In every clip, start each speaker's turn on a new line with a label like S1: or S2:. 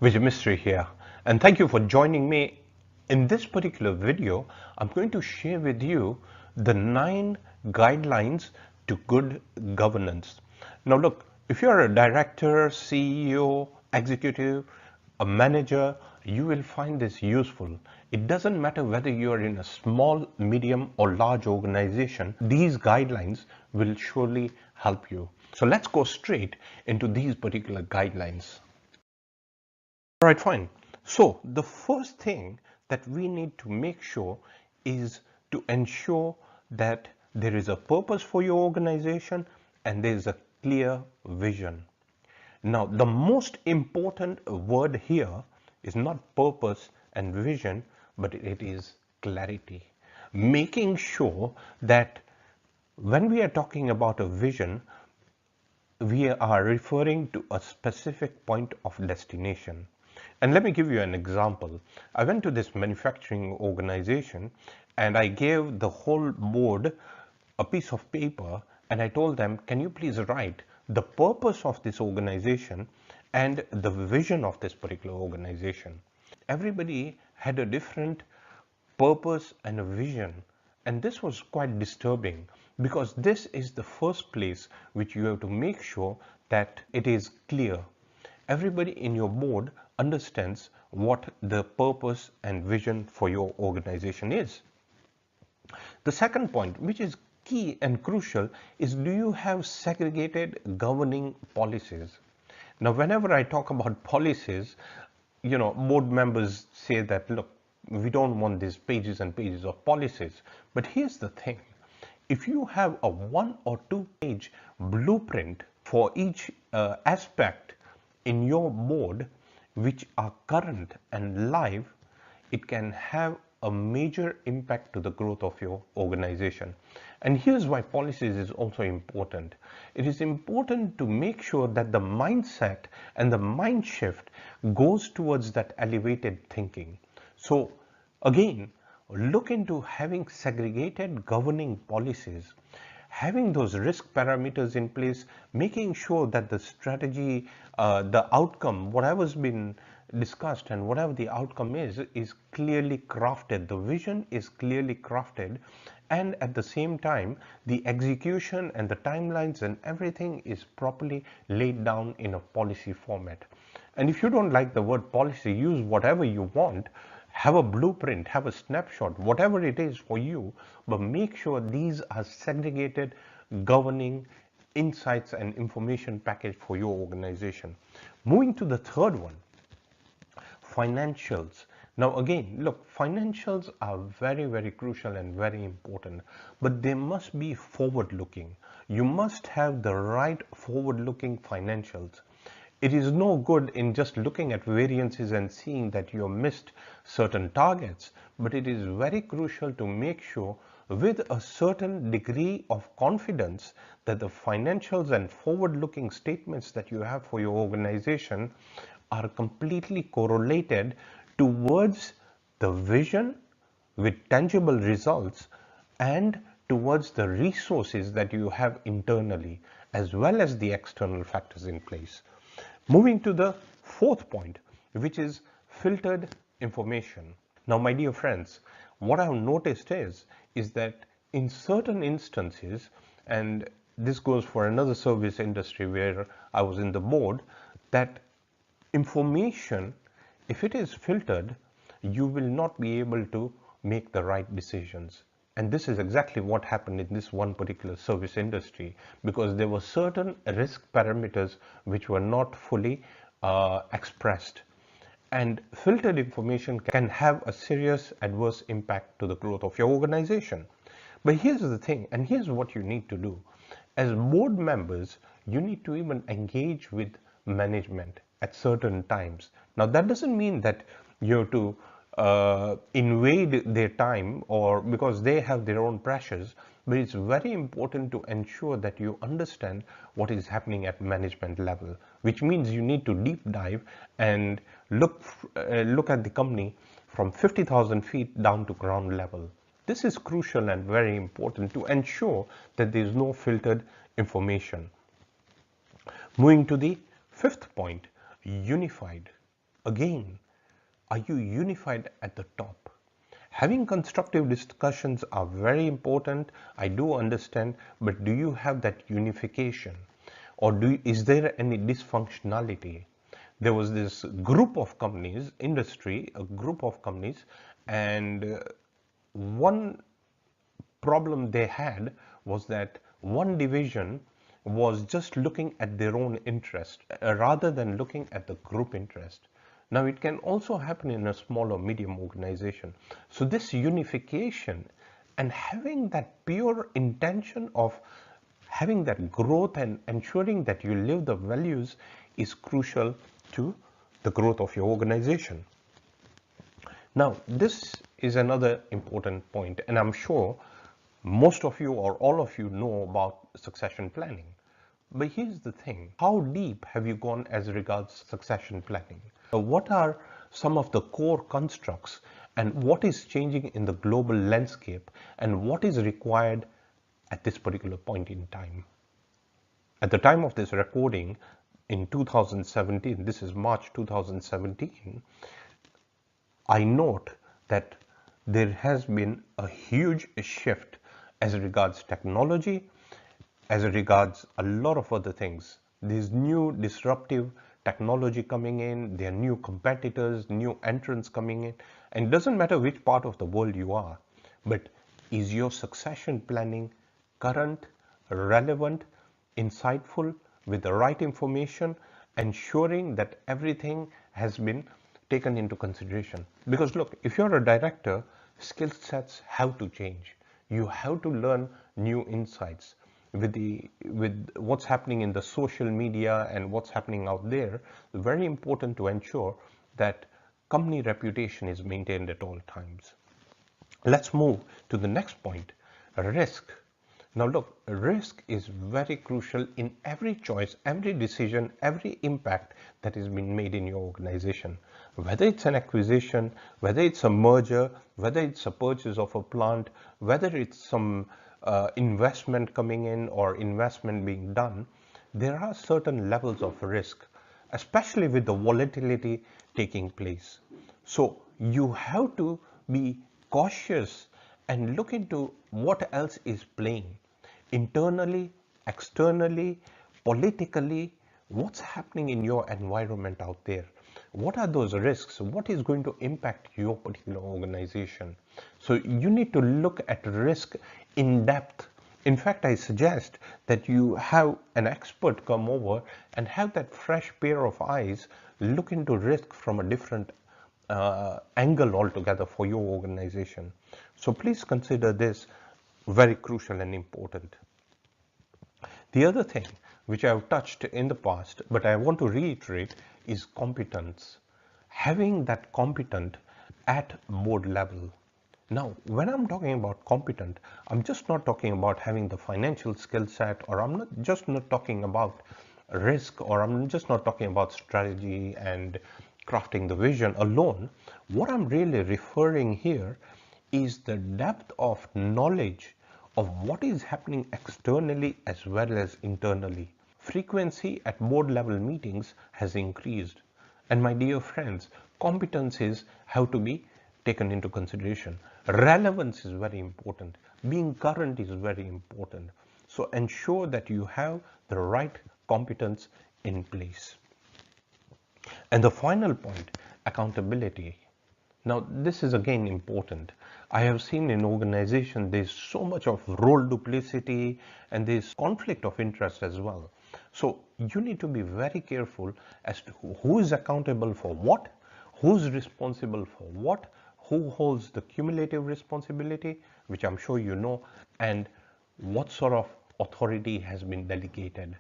S1: Vijay Mystery here, and thank you for joining me. In this particular video, I'm going to share with you the 9 guidelines to good governance. Now look, if you're a director, CEO, executive, a manager, you will find this useful. It doesn't matter whether you're in a small, medium or large organization, these guidelines will surely help you. So let's go straight into these particular guidelines. All right, fine. So the first thing that we need to make sure is to ensure that there is a purpose for your organization and there is a clear vision. Now, the most important word here is not purpose and vision, but it is clarity. Making sure that when we are talking about a vision, we are referring to a specific point of destination. And let me give you an example. I went to this manufacturing organization and I gave the whole board a piece of paper and I told them, can you please write the purpose of this organization and the vision of this particular organization. Everybody had a different purpose and a vision, and this was quite disturbing because this is the first place which you have to make sure that it is clear. Everybody in your board understands what the purpose and vision for your organization is. The second point, which is key and crucial, is do you have segregated governing policies? Now, whenever I talk about policies, board members say that, look, we don't want these pages and pages of policies. But here's the thing. If you have a 1 or 2 page blueprint for each aspect in your board, which are current and live, it can have a major impact to the growth of your organization. And here's why policies is also important. It is important to make sure that the mindset and the mind shift goes towards that elevated thinking. So again, look into having segregated governing policies, having those risk parameters in place, making sure that the strategy, the outcome, whatever's been discussed and whatever the outcome is clearly crafted. The vision is clearly crafted, and at the same time, the execution and the timelines and everything is properly laid down in a policy format. And if you don't like the word policy, use whatever you want. Have a blueprint, have a snapshot, whatever it is for you, but make sure these are segregated governing insights and information package for your organization. Moving to the third one, financials. Now again, look, financials are very, very crucial and very important, but they must be forward-looking. You must have the right forward-looking financials. It is no good in just looking at variances and seeing that you have missed certain targets, but it is very crucial to make sure with a certain degree of confidence that the financials and forward-looking statements that you have for your organization are completely correlated towards the vision with tangible results and towards the resources that you have internally as well as the external factors in place. Moving to the fourth point, which is filtered information. Now, my dear friends, what I've noticed is that in certain instances, and this goes for another service industry where I was in the board, that information, if it is filtered, you will not be able to make the right decisions. And this is exactly what happened in this one particular service industry, because there were certain risk parameters which were not fully expressed. And filtered information can have a serious adverse impact to the growth of your organization. But here's the thing, and here's what you need to do. As board members, you need to even engage with management at certain times. Now, that doesn't mean that you have to invade their time, or because they have their own pressures, but it's very important to ensure that you understand what is happening at management level, which means you need to deep dive and look at the company from 50,000 feet down to ground level. This is crucial and very important to ensure that there is no filtered information. Moving to the fifth point, unified. Again, are you unified at the top? Having constructive discussions are very important, I do understand, but do you have that unification? Or is there any dysfunctionality? There was this group of companies, a group of companies, and one problem they had was that one division was just looking at their own interest rather than looking at the group interest. Now it can also happen in a small or medium organization. So this unification and having that pure intention of having that growth and ensuring that you live the values is crucial to the growth of your organization. Now this is another important point, and I'm sure most of you or all of you know about succession planning. But here's the thing, how deep have you gone as regards succession planning? What are some of the core constructs and what is changing in the global landscape and what is required at this particular point in time? At the time of this recording in 2017, this is March 2017, I note that there has been a huge shift as regards technology, as regards a lot of other things. There's new disruptive technology coming in, there are new competitors, new entrants coming in, and it doesn't matter which part of the world you are, but is your succession planning current, relevant, insightful, with the right information, ensuring that everything has been taken into consideration? Because look, if you're a director, skill sets have to change. You have to learn new insights. With what's happening in the social media and what's happening out there, it's very important to ensure that company reputation is maintained at all times. Let's move to the next point, risk. Now look, risk is very crucial in every choice, every decision, every impact that is being made in your organization. Whether it's an acquisition, whether it's a merger, whether it's a purchase of a plant, whether it's some investment coming in or investment being done, there are certain levels of risk, especially with the volatility taking place. So you have to be cautious and look into what else is playing internally, externally, politically, what's happening in your environment out there. What are those risks? What is going to impact your particular organization? So you need to look at risk in depth. In fact, I suggest that you have an expert come over and have that fresh pair of eyes look into risk from a different angle altogether for your organization. So please consider this very crucial and important. The other thing which I have touched in the past, but I want to reiterate, is competence. Having that competent at board level. Now, when I'm talking about competent, I'm just not talking about having the financial skill set, or I'm not talking about risk, or I'm just not talking about strategy and crafting the vision alone. What I'm really referring here is the depth of knowledge of what is happening externally as well as internally. Frequency at board level meetings has increased. And my dear friends, competencies have to be taken into consideration. Relevance is very important. Being current is very important. So ensure that you have the right competence in place. And the final point, accountability. Now, this is again important. I have seen in organizations there's so much of role duplicity and there's conflict of interest as well. So you need to be very careful as to who is accountable for what, who's responsible for what, who holds the cumulative responsibility, which I'm sure you know, and what sort of authority has been delegated.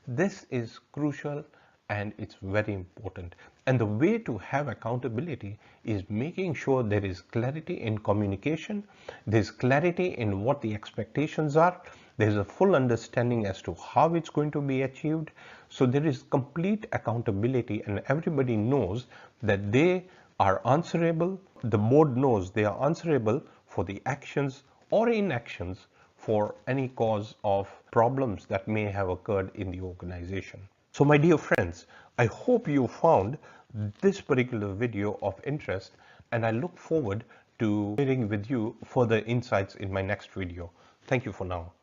S1: This is crucial and it's very important. And the way to have accountability is making sure there is clarity in communication, there's clarity in what the expectations are, there's a full understanding as to how it's going to be achieved. So there is complete accountability and everybody knows that they are answerable. The board knows they are answerable for the actions or inactions for any cause of problems that may have occurred in the organization. So my dear friends, I hope you found this particular video of interest, and I look forward to sharing with you further insights in my next video. Thank you for now.